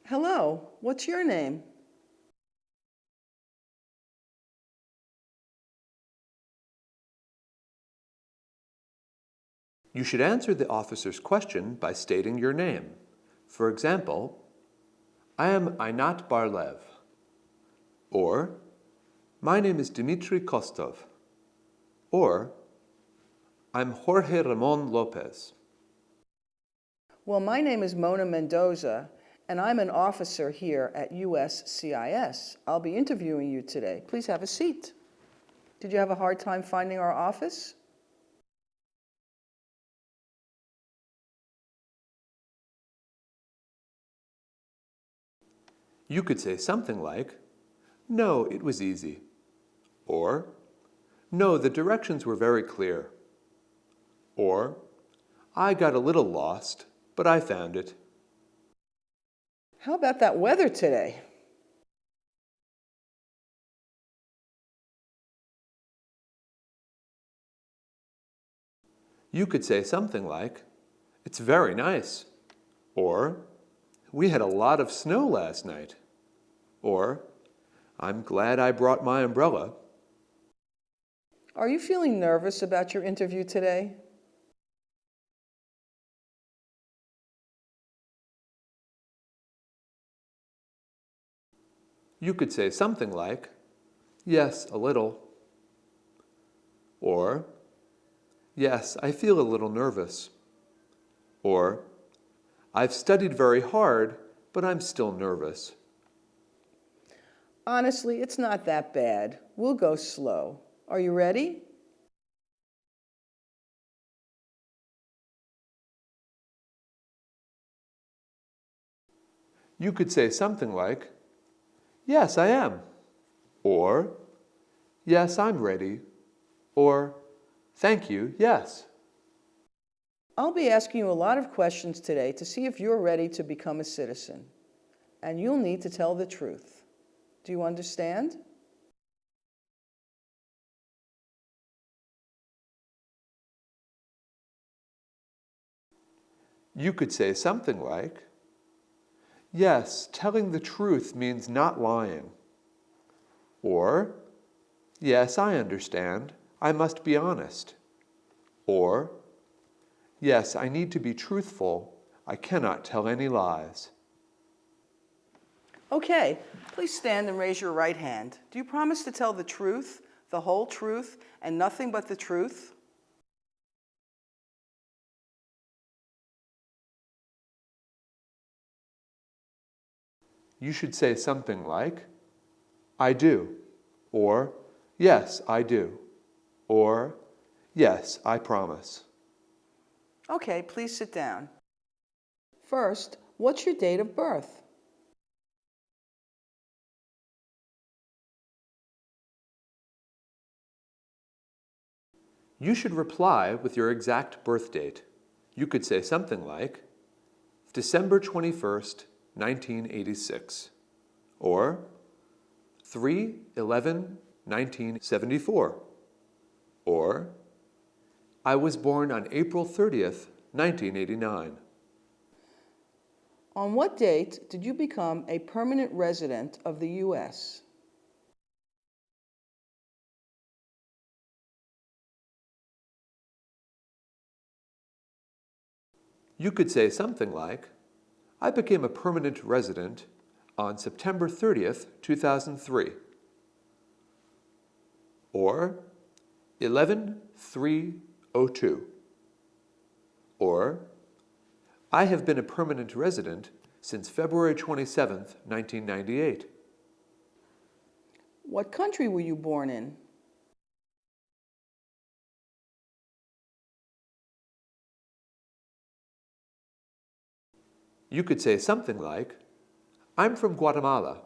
Hello, what's your name? You should answer the officer's question by stating your name. For example, I am Einat Barlev. Or, my name is Dmitry Kostov. Or, I'm Jorge Ramon Lopez. Well, my name is Mona Mendoza, and I'm an officer here at USCIS. I'll be interviewing you today. Please have a seat. Did you have a hard time finding our office? You could say something like, no, it was easy. Or, no, the directions were very clear. Or, I got a little lost, but I found it. How about that weather today? You could say something like, it's very nice. Or, we had a lot of snow last night. Or, I'm glad I brought my umbrella. Are you feeling nervous about your interview today? You could say something like, yes, a little. Or, yes, I feel a little nervous. Or, I've studied very hard, but I'm still nervous. Honestly, it's not that bad. We'll go slow. Are you ready? You could say something like, yes, I am. Or, yes, I'm ready. Or, thank you, yes. I'll be asking you a lot of questions today to see if you're ready to become a citizen. And you'll need to tell the truth. Do you understand? You could say something like, yes, telling the truth means not lying. Or, yes, I understand. I must be honest. Or, yes, I need to be truthful. I cannot tell any lies. Okay, please stand and raise your right hand. Do you promise to tell the truth, the whole truth, and nothing but the truth? You should say something like, I do. Or, yes, I do. Or, yes, I promise. Okay, please sit down. First, what's your date of birth? You should reply with your exact birth date. You could say something like, December 21st, 1986. Or, 3/11/1974. Or, I was born on April 30th, 1989. On what date did you become a permanent resident of the U.S.? You could say something like, I became a permanent resident on September 30th, 2003. Or 11/3/02. Or, I have been a permanent resident since February 27th, 1998. What country were you born in? You could say something like, I'm from Guatemala.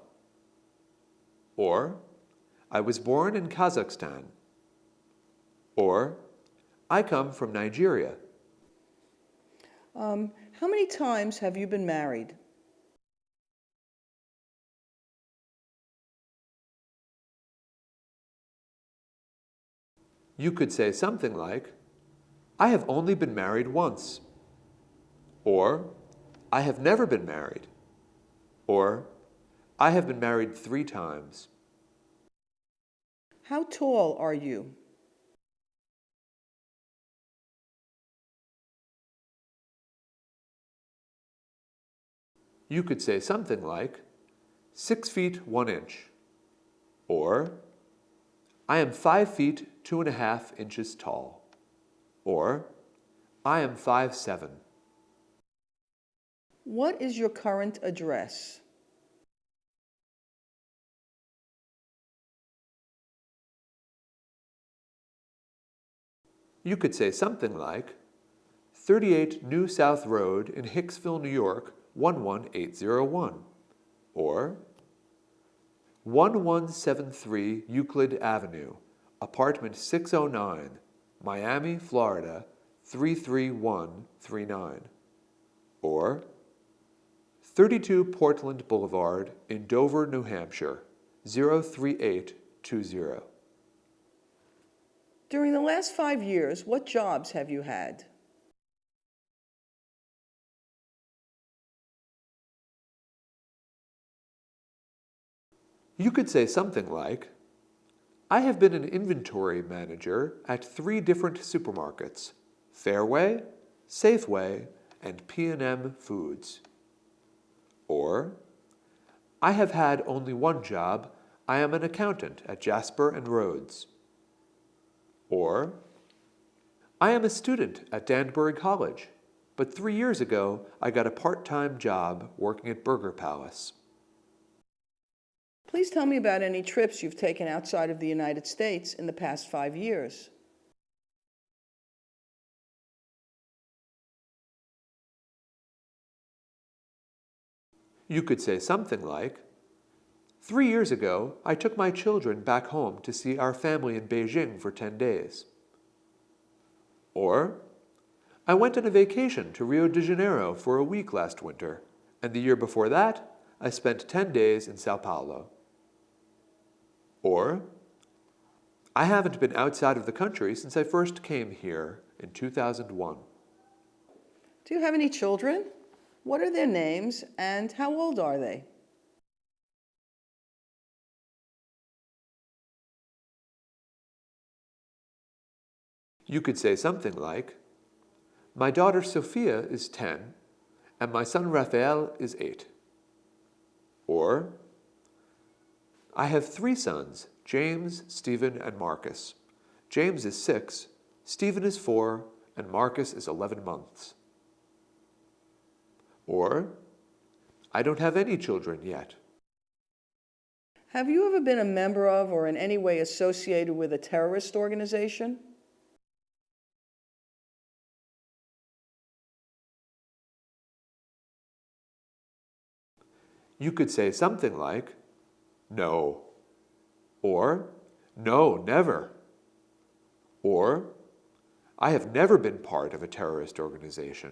Or, I was born in Kazakhstan. Or, I come from Nigeria. How many times have you been married? You could say something like, I have only been married once. Or, I have never been married. Or, I have been married 3 times. How tall are you? You could say something like, 6 feet 1 inch. Or, I am 5 feet 2.5 inches tall. Or, I am 5'7". What is your current address? You could say something like, 38 New South Road in Hicksville, New York, 11801. Or, 1173 Euclid Avenue, apartment 609, Miami, Florida, 33139. Or, 32 Portland Boulevard in Dover, New Hampshire, 03820. During the last 5 years, what jobs have you had? You could say something like, I have been an inventory manager at 3 different supermarkets, Fairway, Safeway, and P&M Foods. Or, I have had only one job. I am an accountant at Jasper and Rhodes. Or, I am a student at Danbury College, but 3 years ago I got a part-time job working at Burger Palace. Please tell me about any trips you've taken outside of the United States in the past 5 years. You could say something like, 3 years ago, I took my children back home to see our family in Beijing for 10 days. Or, I went on a vacation to Rio de Janeiro for a week last winter, and the year before that, I spent 10 days in Sao Paulo. Or, I haven't been outside of the country since I first came here in 2001. Do you have any children? What are their names and how old are they? You could say something like, my daughter Sophia is 10, and my son Raphael is 8. Or, I have 3 sons, James, Stephen, and Marcus. James is 6, Stephen is 4, and Marcus is 11 months. Or, I don't have any children yet. Have you ever been a member of or in any way associated with a terrorist organization? You could say something like, no. Or, no, never. Or, I have never been part of a terrorist organization.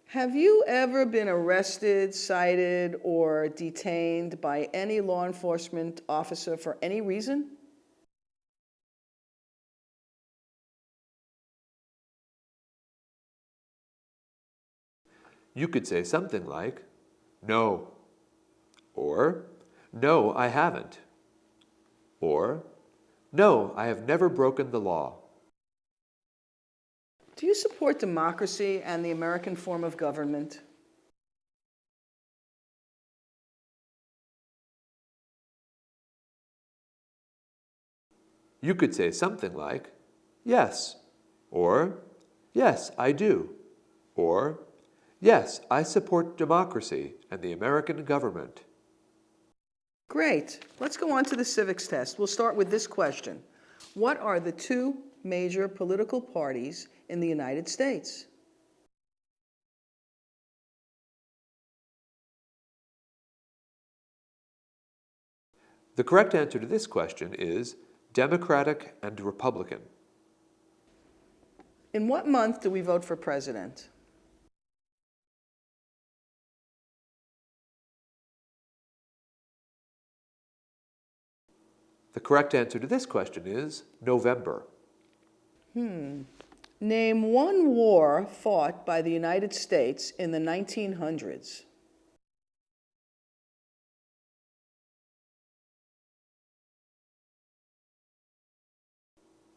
Have you ever been arrested, cited, or detained by any law enforcement officer for any reason? You could say something like, no. Or, no, I haven't. Or, no, I have never broken the law. Do you support democracy and the American form of government? You could say something like, yes. Or, yes, I do. Or, yes, I support democracy and the American government. Great. Let's go on to the civics test. We'll start with this question. What are the 2 major political parties in the United States? The correct answer to this question is Democratic and Republican. In what month do we vote for president? The correct answer to this question is November. Name one war fought by the United States in the 1900s.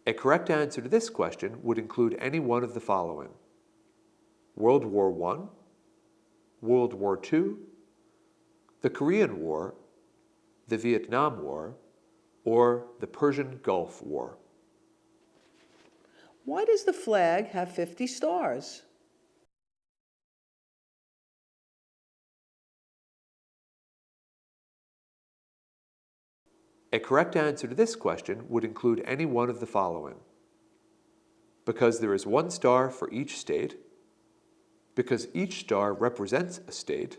A correct answer to this question would include any one of the following: World War I, World War II, the Korean War, the Vietnam War, or the Persian Gulf War. Why does the flag have 50 stars? A correct answer to this question would include any one of the following: because there is one star for each state, because each star represents a state,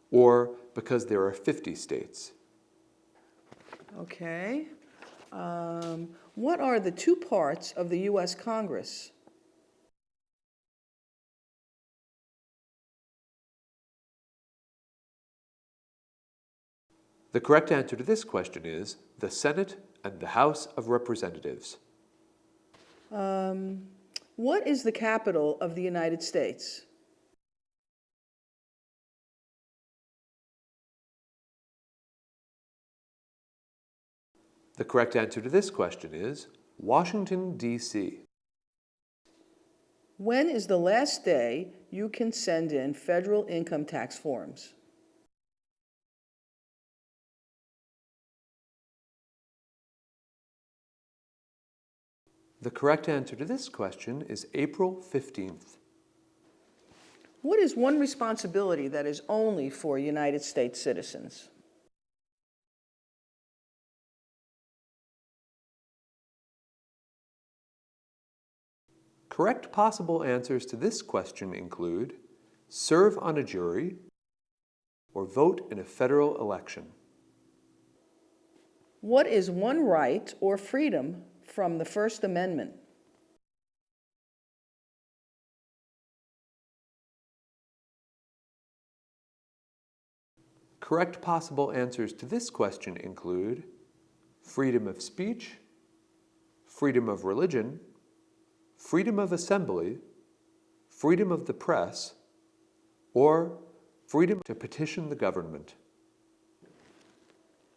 or because there are 50 states. Okay. What are the two parts of the U.S. Congress? The correct answer to this question is the Senate and the House of Representatives. What is the capital of the United States? The correct answer to this question is Washington, D.C. When is the last day you can send in federal income tax forms? The correct answer to this question is April 15th. What is one responsibility that is only for United States citizens? Correct possible answers to this question include serve on a jury or vote in a federal election. What is one right or freedom from the First Amendment? Correct possible answers to this question include freedom of speech, freedom of religion, freedom of assembly, freedom of the press, or freedom to petition the government.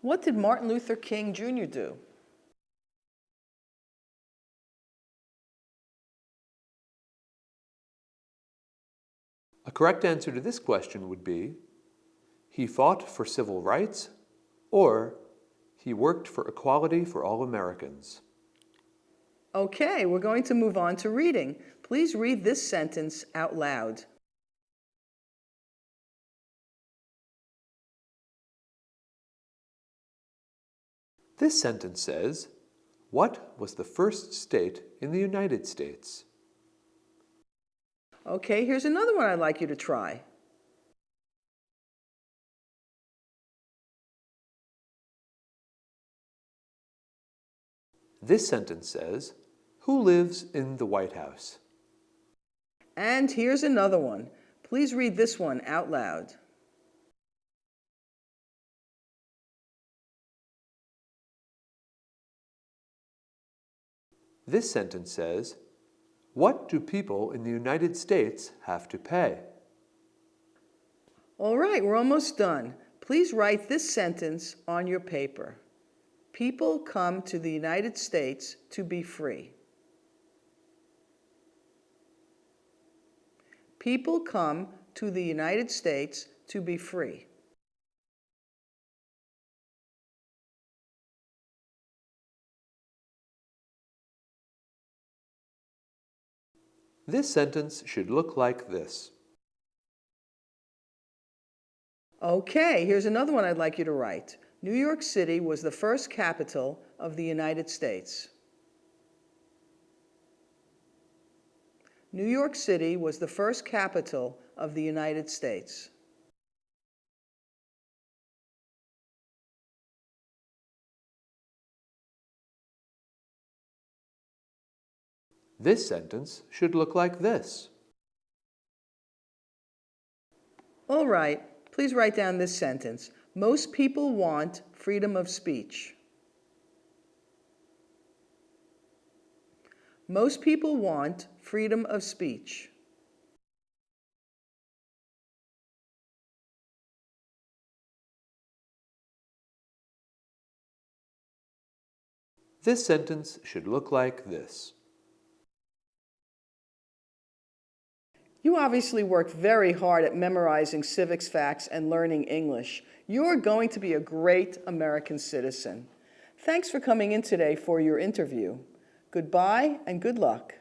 What did Martin Luther King Jr. do? A correct answer to this question would be he fought for civil rights, or he worked for equality for all Americans. Okay, we're going to move on to reading. Please read this sentence out loud. This sentence says, what was the first state in the United States? Okay, here's another one I'd like you to try. This sentence says, who lives in the White House? And here's another one. Please read this one out loud. This sentence says, what do people in the United States have to pay? All right, we're almost done. Please write this sentence on your paper. People come to the United States to be free. People come to the United States to be free. This sentence should look like this. Okay, here's another one I'd like you to write. New York City was the first capital of the United States. New York City was the first capital of the United States. This sentence should look like this. All right, please write down this sentence. Most people want freedom of speech. Most people want freedom of speech. This sentence should look like this. You obviously worked very hard at memorizing civics facts and learning English. You're going to be a great American citizen. Thanks for coming in today for your interview. Goodbye and good luck.